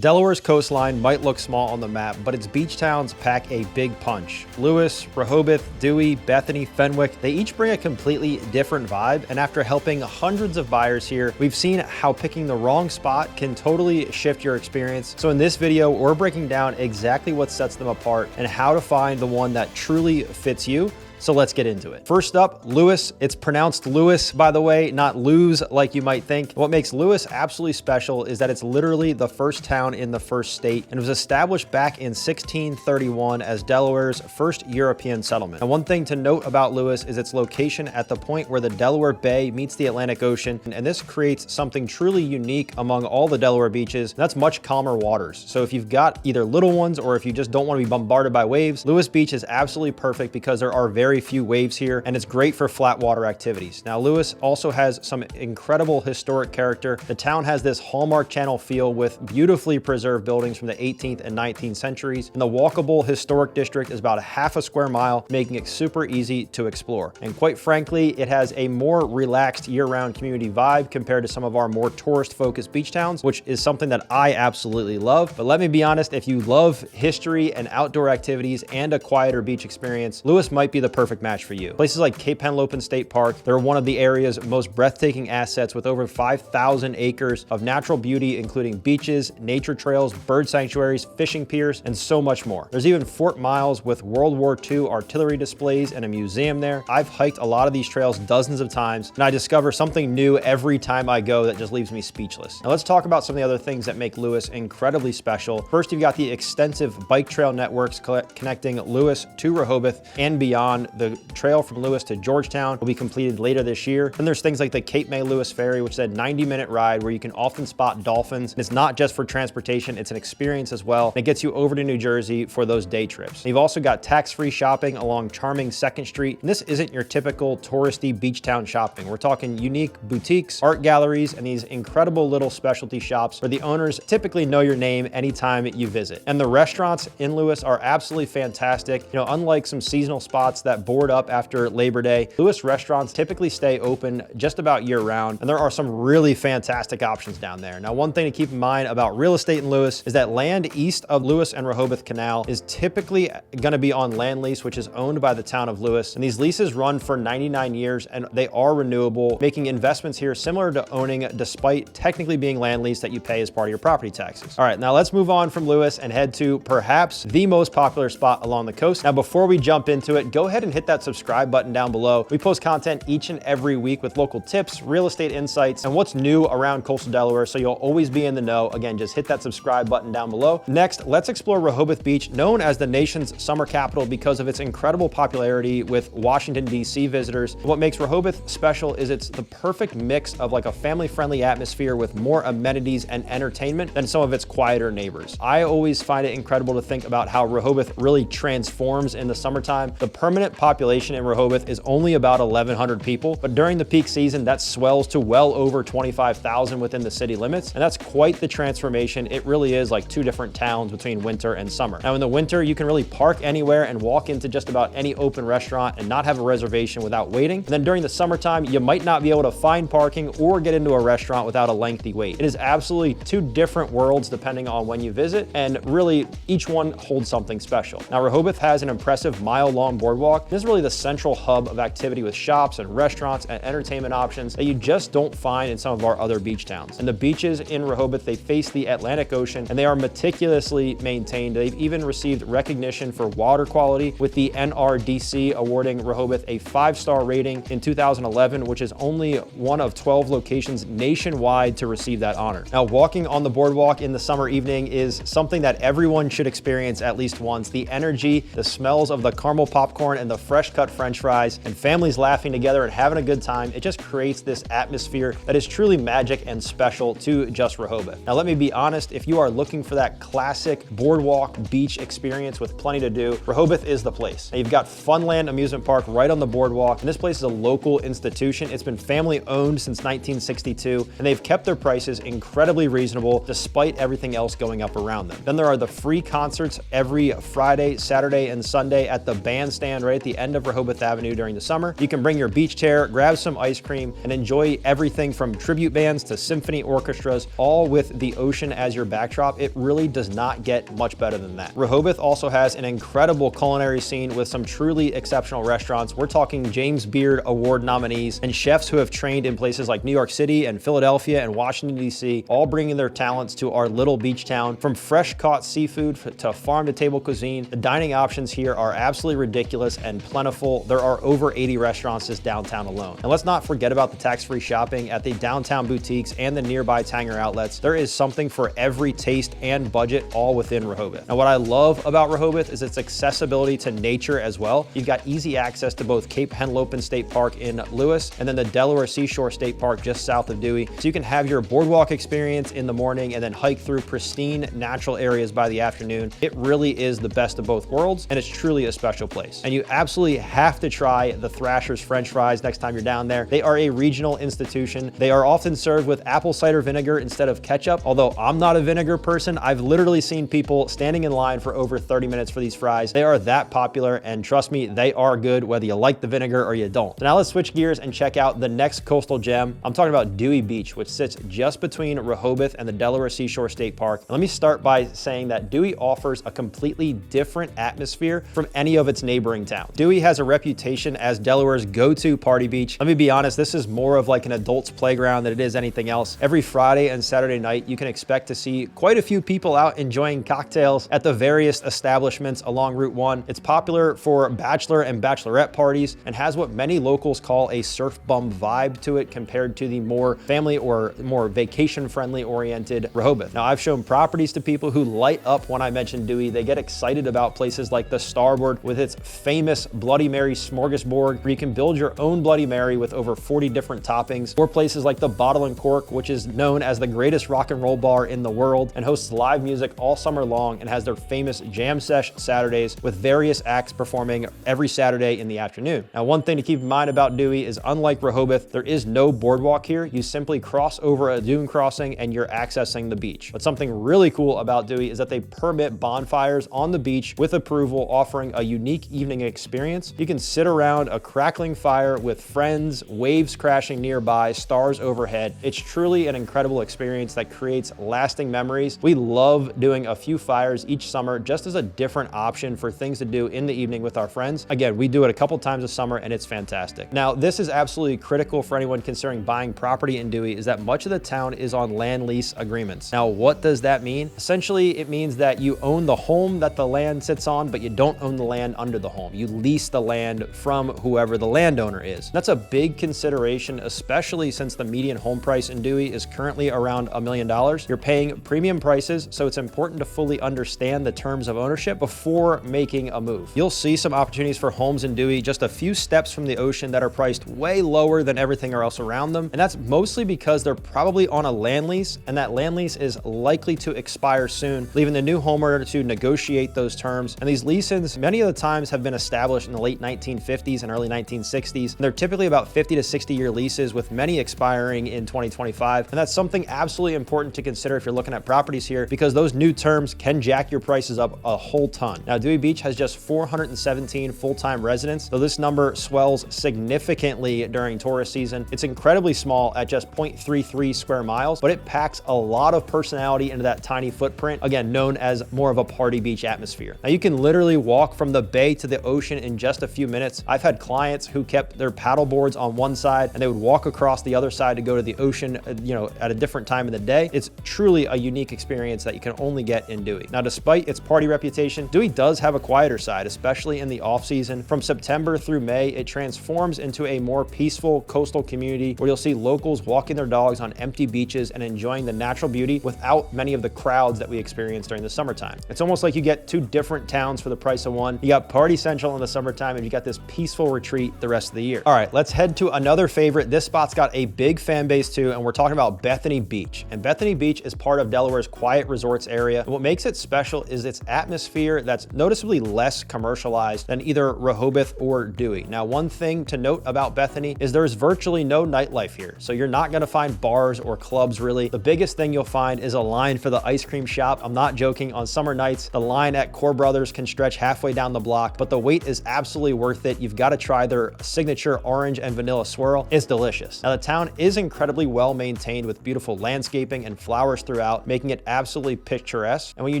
Delaware's coastline might look small on the map, but its beach towns pack a big punch. Lewes, Rehoboth, Dewey, Bethany, Fenwick, they each bring a completely different vibe, and after helping hundreds of buyers here, we've seen how picking the wrong spot can totally shift your experience. So in this video, we're breaking down exactly what sets them apart and how to find the one that truly fits you. So let's get into it. First up, Lewes. It's pronounced Lewes, by the way, not Lewes like you might think. What makes Lewes absolutely special is that it's literally the first town in the first state and was established back in 1631 as Delaware's first European settlement. And one thing to note about Lewes is its location at the point where the Delaware Bay meets the Atlantic Ocean, and this creates something truly unique among all the Delaware beaches, and that's much calmer waters. So if you've got either little ones or if you just don't want to be bombarded by waves, Lewes Beach is absolutely perfect because there are very few waves here, and it's great for flat water activities. Now, Lewes also has some incredible historic character. The town has this Hallmark Channel feel with beautifully preserved buildings from the 18th and 19th centuries, and the walkable historic district is about a half a square mile, making it super easy to explore. And quite frankly, it has a more relaxed year-round community vibe compared to some of our more tourist-focused beach towns, which is something that I absolutely love. But let me be honest, if you love history and outdoor activities and a quieter beach experience, Lewes might be the perfect match for you. Places like Cape Henlopen State Park, they're one of the area's most breathtaking assets with over 5,000 acres of natural beauty, including beaches, nature trails, bird sanctuaries, fishing piers, and so much more. There's even Fort Miles with World War II artillery displays and a museum there. I've hiked a lot of these trails dozens of times, and I discover something new every time I go that just leaves me speechless. Now let's talk about some of the other things that make Lewes incredibly special. First, you've got the extensive bike trail networks connecting Lewes to Rehoboth and beyond. The trail from Lewes to Georgetown will be completed later this year. Then there's things like the Cape May Lewes Ferry, which is a 90-minute ride where you can often spot dolphins. And it's not just for transportation, it's an experience as well. And it gets you over to New Jersey for those day trips. And you've also got tax-free shopping along charming 2nd Street. And this isn't your typical touristy beach town shopping. We're talking unique boutiques, art galleries, and these incredible little specialty shops where the owners typically know your name anytime you visit. And the restaurants in Lewes are absolutely fantastic. You know, unlike some seasonal spots that board up after Labor Day, Lewes restaurants typically stay open just about year round, and there are some really fantastic options down there. Now, one thing to keep in mind about real estate in Lewes is that land east of Lewes and Rehoboth Canal is typically going to be on land lease, which is owned by the town of Lewes. And these leases run for 99 years and they are renewable, making investments here similar to owning despite technically being land lease that you pay as part of your property taxes. All right, now let's move on from Lewes and head to perhaps the most popular spot along the coast. Now, before we jump into it, go ahead and hit that subscribe button down below. We post content each and every week with local tips, real estate insights, and what's new around coastal Delaware, so you'll always be in the know. Again, just hit that subscribe button down below. Next, let's explore Rehoboth Beach, known as the nation's summer capital because of its incredible popularity with Washington, D.C. visitors. What makes Rehoboth special is it's the perfect mix of like a family-friendly atmosphere with more amenities and entertainment than some of its quieter neighbors. I always find it incredible to think about how Rehoboth really transforms in the summertime. The permanent population in Rehoboth is only about 1,100 people, but during the peak season, that swells to well over 25,000 within the city limits, and that's quite the transformation. It really is like two different towns between winter and summer. Now, in the winter, you can really park anywhere and walk into just about any open restaurant and not have a reservation without waiting. And then during the summertime, you might not be able to find parking or get into a restaurant without a lengthy wait. It is absolutely two different worlds depending on when you visit, and really each one holds something special. Now, Rehoboth has an impressive mile-long boardwalk. This is really the central hub of activity with shops and restaurants and entertainment options that you just don't find in some of our other beach towns. And the beaches in Rehoboth, they face the Atlantic Ocean and they are meticulously maintained. They've even received recognition for water quality, with the NRDC awarding Rehoboth a 5-star rating in 2011, which is only one of 12 locations nationwide to receive that honor. Now, walking on the boardwalk in the summer evening is something that everyone should experience at least once. The energy, the smells of the caramel popcorn and the fresh cut French fries, and families laughing together and having a good time, it just creates this atmosphere that is truly magic and special to just Rehoboth. Now, let me be honest, if you are looking for that classic boardwalk beach experience with plenty to do, Rehoboth is the place. Now, you've got Funland Amusement Park right on the boardwalk, and this place is a local institution. It's been family owned since 1962, and they've kept their prices incredibly reasonable despite everything else going up around them. Then there are the free concerts every Friday, Saturday, and Sunday at the bandstand right right at the end of Rehoboth Avenue during the summer. You can bring your beach chair, grab some ice cream, and enjoy everything from tribute bands to symphony orchestras, all with the ocean as your backdrop. It really does not get much better than that. Rehoboth also has an incredible culinary scene with some truly exceptional restaurants. We're talking James Beard Award nominees and chefs who have trained in places like New York City and Philadelphia and Washington, D.C., all bringing their talents to our little beach town. From fresh caught seafood to farm to table cuisine, the dining options here are absolutely ridiculous and plentiful. There are over 80 restaurants just downtown alone. And let's not forget about the tax-free shopping at the downtown boutiques and the nearby Tanger outlets. There is something for every taste and budget, all within Rehoboth. Now, what I love about Rehoboth is its accessibility to nature as well. You've got easy access to both Cape Henlopen State Park in Lewes and then the Delaware Seashore State Park just south of Dewey. So you can have your boardwalk experience in the morning and then hike through pristine natural areas by the afternoon. It really is the best of both worlds, and it's truly a special place. And you absolutely have to try the Thrasher's French fries next time you're down there. They are a regional institution. They are often served with apple cider vinegar instead of ketchup. Although I'm not a vinegar person, I've literally seen people standing in line for over 30 minutes for these fries. They are that popular, and trust me, they are good whether you like the vinegar or you don't. So now let's switch gears and check out the next coastal gem. I'm talking about Dewey Beach, which sits just between Rehoboth and the Delaware Seashore State Park. And let me start by saying that Dewey offers a completely different atmosphere from any of its neighboring towns. Dewey has a reputation as Delaware's go-to party beach. Let me be honest, this is more of like an adult's playground than it is anything else. Every Friday and Saturday night, you can expect to see quite a few people out enjoying cocktails at the various establishments along Route 1. It's popular for bachelor and bachelorette parties and has what many locals call a surf bum vibe to it compared to the more family or more vacation-friendly oriented Rehoboth. Now, I've shown properties to people who light up when I mention Dewey. They get excited about places like the Starboard with its famous Bloody Mary smorgasbord, where you can build your own Bloody Mary with over 40 different toppings, or places like the Bottle and Cork, which is known as the greatest rock and roll bar in the world and hosts live music all summer long and has their famous jam sesh Saturdays with various acts performing every Saturday in the afternoon. Now, one thing to keep in mind about Dewey is, unlike Rehoboth, there is no boardwalk here. You simply cross over a dune crossing and you're accessing the beach. But something really cool about Dewey is that they permit bonfires on the beach with approval, offering a unique evening experience. You can sit around a crackling fire with friends, waves crashing nearby, stars overhead. It's truly an incredible experience that creates lasting memories. We love doing a few fires each summer just as a different option for things to do in the evening with our friends. Again, we do it a couple times a summer and it's fantastic. Now, this is absolutely critical for anyone considering buying property in Dewey, is that much of the town is on land lease agreements. Now, what does that mean? Essentially, it means that you own the home that the land sits on, but you don't own the land under the home. You lease the land from whoever the landowner is. That's a big consideration, especially since the median home price in Dewey is currently around $1 million. You're paying premium prices, so it's important to fully understand the terms of ownership before making a move. You'll see some opportunities for homes in Dewey just a few steps from the ocean that are priced way lower than everything else around them, and that's mostly because they're probably on a land lease, and that land lease is likely to expire soon, leaving the new homeowner to negotiate those terms. And these leases, many of the times, have been established in the late 1950s and early 1960s, and they're typically about 50 to 60-year leases, with many expiring in 2025. And that's something absolutely important to consider if you're looking at properties here, because those new terms can jack your prices up a whole ton. Now, Dewey Beach has just 417 full-time residents, so this number swells significantly during tourist season. It's incredibly small at just 0.33 square miles, but it packs a lot of personality into that tiny footprint, again, known as more of a party beach atmosphere. Now, you can literally walk from the bay to the ocean in just a few minutes. I've had clients who kept their paddle boards on one side and they would walk across the other side to go to the ocean, at a different time of the day. It's truly a unique experience that you can only get in Dewey. Now, despite its party reputation, Dewey does have a quieter side, especially in the off season. From September through May, it transforms into a more peaceful coastal community where you'll see locals walking their dogs on empty beaches and enjoying the natural beauty without many of the crowds that we experience during the summertime. It's almost like you get two different towns for the price of one. You got Party Central in the summertime and you got this peaceful retreat the rest of the year. All right, let's head to another favorite. This spot's got a big fan base too, and we're talking about Bethany Beach. And Bethany Beach is part of Delaware's quiet resorts area. And what makes it special is its atmosphere that's noticeably less commercialized than either Rehoboth or Dewey. Now, one thing to note about Bethany is there's virtually no nightlife here. So you're not gonna find bars or clubs really. The biggest thing you'll find is a line for the ice cream shop. I'm not joking. On summer nights, the line at Core Brothers can stretch halfway down the block, but the wait Fenwick is absolutely worth it. You've got to try their signature orange and vanilla swirl. It's delicious. Now, the town is incredibly well maintained with beautiful landscaping and flowers throughout, making it absolutely picturesque. And when you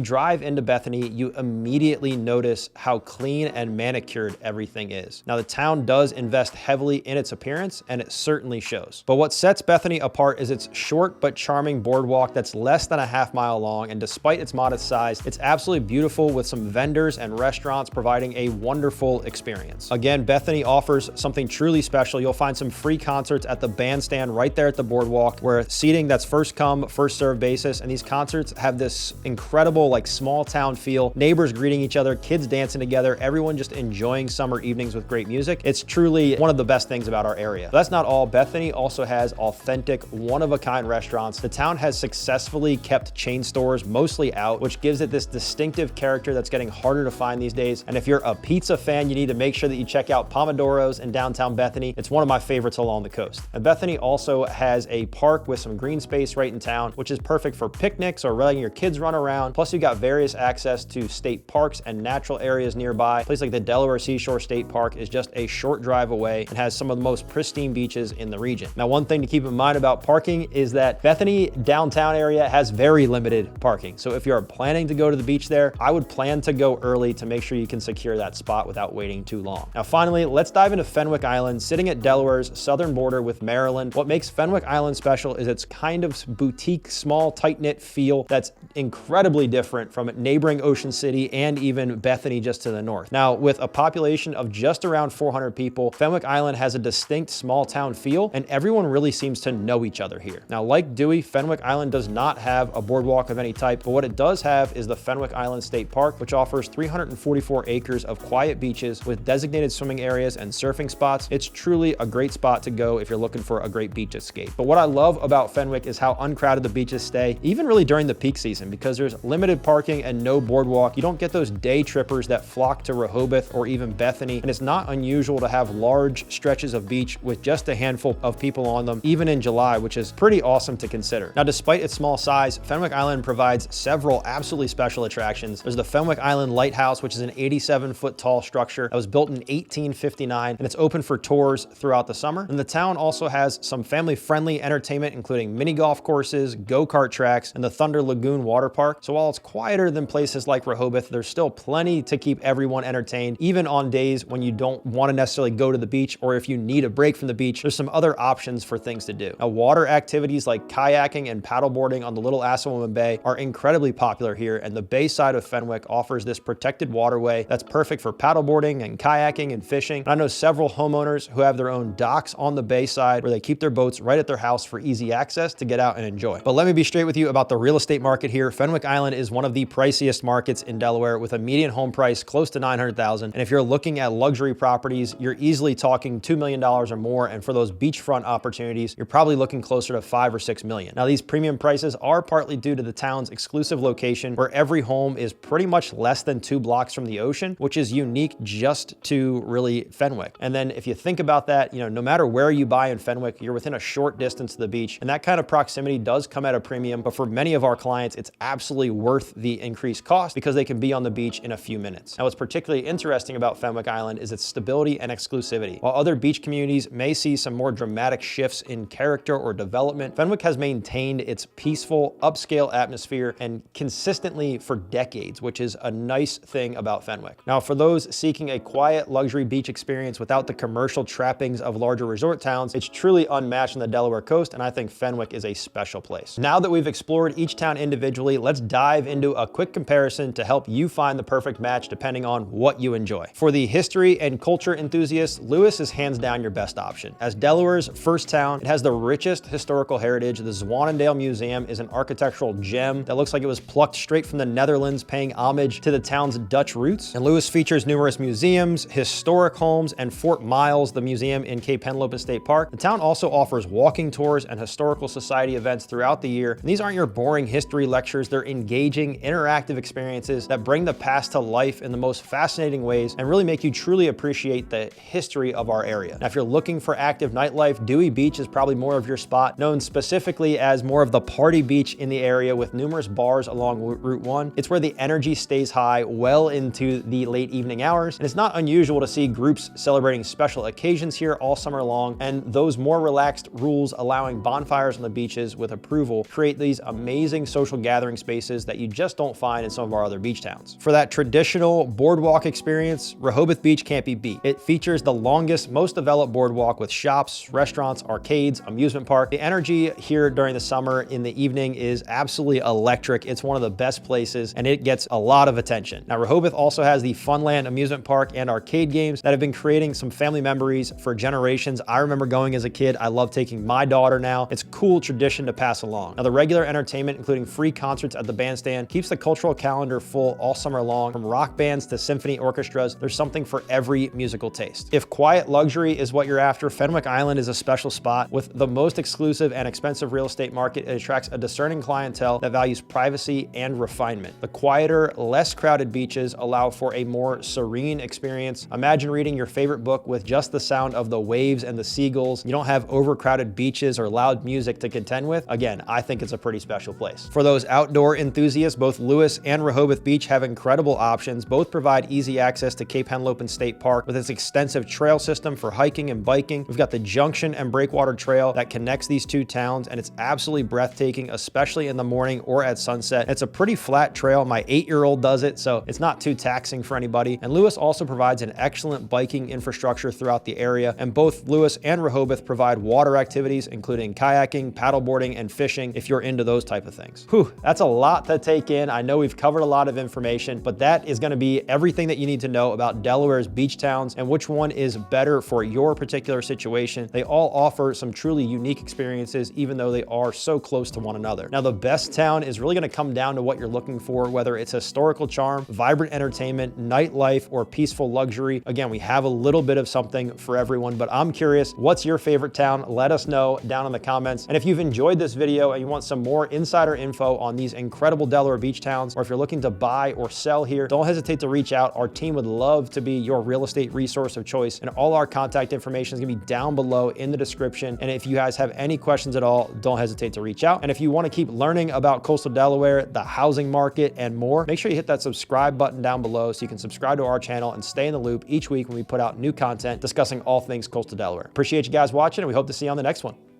drive into Bethany, you immediately notice how clean and manicured everything is. Now, the town does invest heavily in its appearance, and it certainly shows. But what sets Bethany apart is its short but charming boardwalk that's less than a half-mile long, and despite its modest size, it's absolutely beautiful with some vendors and restaurants providing a wonderful experience. Again, Bethany offers something truly special. You'll find some free concerts at the bandstand right there at the boardwalk, where seating that's first come, first served basis, and these concerts have this incredible like small town feel, neighbors greeting each other, kids dancing together, everyone just enjoying summer evenings with great music. It's truly one of the best things about our area. But that's not all. Bethany also has authentic, one-of-a-kind restaurants. The town has successfully kept chain stores mostly out, which gives it this distinctive character that's getting harder to find these days. And if you're a pizza fan, you need to make sure that you check out Pomodoro's in downtown Bethany. It's one of my favorites along the coast. And Bethany also has a park with some green space right in town, which is perfect for picnics or letting your kids run around. Plus, you got various access to state parks and natural areas nearby. A place like the Delaware Seashore State Park is just a short drive away and has some of the most pristine beaches in the region. Now, one thing to keep in mind about parking is that Bethany downtown area has very limited parking. So if you're planning to go to the beach there, I would plan to go early to make sure you can secure that spot without waiting too long. Now, finally, let's dive into Fenwick Island, sitting at Delaware's southern border with Maryland. What makes Fenwick Island special is its kind of boutique, small, tight-knit feel that's incredibly different from neighboring Ocean City and even Bethany just to the north. Now, with a population of just around 400 people, Fenwick Island has a distinct small town feel, and everyone really seems to know each other here. Now, like Dewey, Fenwick Island does not have a boardwalk of any type, but what it does have is the Fenwick Island State Park, which offers 344 acres of quiet beaches with designated swimming areas and surfing spots. It's truly a great spot to go if you're looking for a great beach escape. But what I love about Fenwick is how uncrowded the beaches stay, even really during the peak season, because there's limited parking and no boardwalk. You don't get those day trippers that flock to Rehoboth or even Bethany, and it's not unusual to have large stretches of beach with just a handful of people on them, even in July, which is pretty awesome to consider. Now, despite its small size, Fenwick Island provides several absolutely special attractions. There's the Fenwick Island Lighthouse, which is an 87-foot tall structure that was built in 1859, and it's open for tours throughout the summer. And the town also has some family-friendly entertainment, including mini golf courses, go-kart tracks, and the Thunder Lagoon Water Park. So while it's quieter than places like Rehoboth, there's still plenty to keep everyone entertained, even on days when you don't want to necessarily go to the beach, or if you need a break from the beach, there's some other options for things to do. Now, water activities like kayaking and paddleboarding on the Little Assateague Bay are incredibly popular here, and the bay side of Fenwick offers this protected waterway that's perfect for paddleboarding and kayaking and fishing. And I know several homeowners who have their own docks on the bay side where they keep their boats right at their house for easy access to get out and enjoy. But let me be straight with you about the real estate market here. Fenwick Island is one of the priciest markets in Delaware, with a median home price close to $900,000. And if you're looking at luxury properties, you're easily talking $2 million or more. And for those beachfront opportunities, you're probably looking closer to $5 or $6 million. Now, these premium prices are partly due to the town's exclusive location, where every home is pretty much less than 2 blocks from the ocean, which is unique just to really Fenwick. And then if you think about that, no matter where you buy in Fenwick, you're within a short distance to the beach. And that kind of proximity does come at a premium, but for many of our clients, it's absolutely worth the increased cost because they can be on the beach in a few minutes. Now, what's particularly interesting about Fenwick Island is its stability and exclusivity. While other beach communities may see some more dramatic shifts in character or development, Fenwick has maintained its peaceful, upscale atmosphere and consistently for decades, which is a nice thing about Fenwick. Now, for those seeking a quiet luxury beach experience without the commercial trappings of larger resort towns, it's truly unmatched on the Delaware coast, and I think Fenwick is a special place. Now that we've explored each town individually, let's dive into a quick comparison to help you find the perfect match depending on what you enjoy. For the history and culture enthusiasts, Lewes is hands down your best option. As Delaware's first town, it has the richest historical heritage. The Zwannendale Museum is an architectural gem that looks like it was plucked straight from the Netherlands, paying homage to the town's Dutch roots. And Lewes features numerous museums, historic homes, and Fort Miles, the museum in Cape Henlopen State Park. The town also offers walking tours and historical society events throughout the year. And these aren't your boring history lectures. They're engaging, interactive experiences that bring the past to life in the most fascinating ways and really make you truly appreciate the history of our area. Now, if you're looking for active nightlife, Dewey Beach is probably more of your spot, known specifically as more of the party beach in the area with numerous bars along Route 1. It's where the energy stays high well into the late evening hours. hours. And it's not unusual to see groups celebrating special occasions here all summer long, and those more relaxed rules allowing bonfires on the beaches with approval create these amazing social gathering spaces that you just don't find in some of our other beach towns. For that traditional boardwalk experience, Rehoboth Beach can't be beat. It features the longest, most developed boardwalk with shops, restaurants, arcades, amusement park. The energy here during the summer in the evening is absolutely electric. It's one of the best places and it gets a lot of attention. Now, Rehoboth also has the Funland amusement park and arcade games that have been creating some family memories for generations. I remember going as a kid. I love taking my daughter now. It's a cool tradition to pass along. Now, the regular entertainment, including free concerts at the bandstand, keeps the cultural calendar full all summer long. From rock bands to symphony orchestras, there's something for every musical taste. If quiet luxury is what you're after, Fenwick Island is a special spot. With the most exclusive and expensive real estate market, it attracts a discerning clientele that values privacy and refinement. The quieter, less crowded beaches allow for a more serene experience. Imagine reading your favorite book with just the sound of the waves and the seagulls. You don't have overcrowded beaches or loud music to contend with. Again, I think it's a pretty special place. For those outdoor enthusiasts, both Lewes and Rehoboth Beach have incredible options. Both provide easy access to Cape Henlopen State Park with its extensive trail system for hiking and biking. We've got the Junction and Breakwater Trail that connects these two towns, and it's absolutely breathtaking, especially in the morning or at sunset. It's a pretty flat trail. My 8-year-old does it, so it's not too taxing for anybody. And Lewes also provides an excellent biking infrastructure throughout the area, and both Lewes and Rehoboth provide water activities, including kayaking, paddleboarding, and fishing if you're into those type of things. Whew, that's a lot to take in. I know we've covered a lot of information, but that is going to be everything that you need to know about Delaware's beach towns and which one is better for your particular situation. They all offer some truly unique experiences, even though they are so close to one another. Now, the best town is really going to come down to what you're looking for, whether it's historical charm, vibrant entertainment, nightlife, or peaceful luxury. Again, we have a little bit of something for everyone, but I'm curious, what's your favorite town? Let us know down in the comments. And if you've enjoyed this video and you want some more insider info on these incredible Delaware beach towns, or if you're looking to buy or sell here, don't hesitate to reach out. Our team would love to be your real estate resource of choice, and all our contact information is going to be down below in the description. And if you guys have any questions at all, don't hesitate to reach out. And if you want to keep learning about coastal Delaware, the housing market, and more, make sure you hit that subscribe button down below so you can subscribe to our channel and stay in the loop each week when we put out new content discussing all things coastal Delaware. Appreciate you guys watching, and we hope to see you on the next one.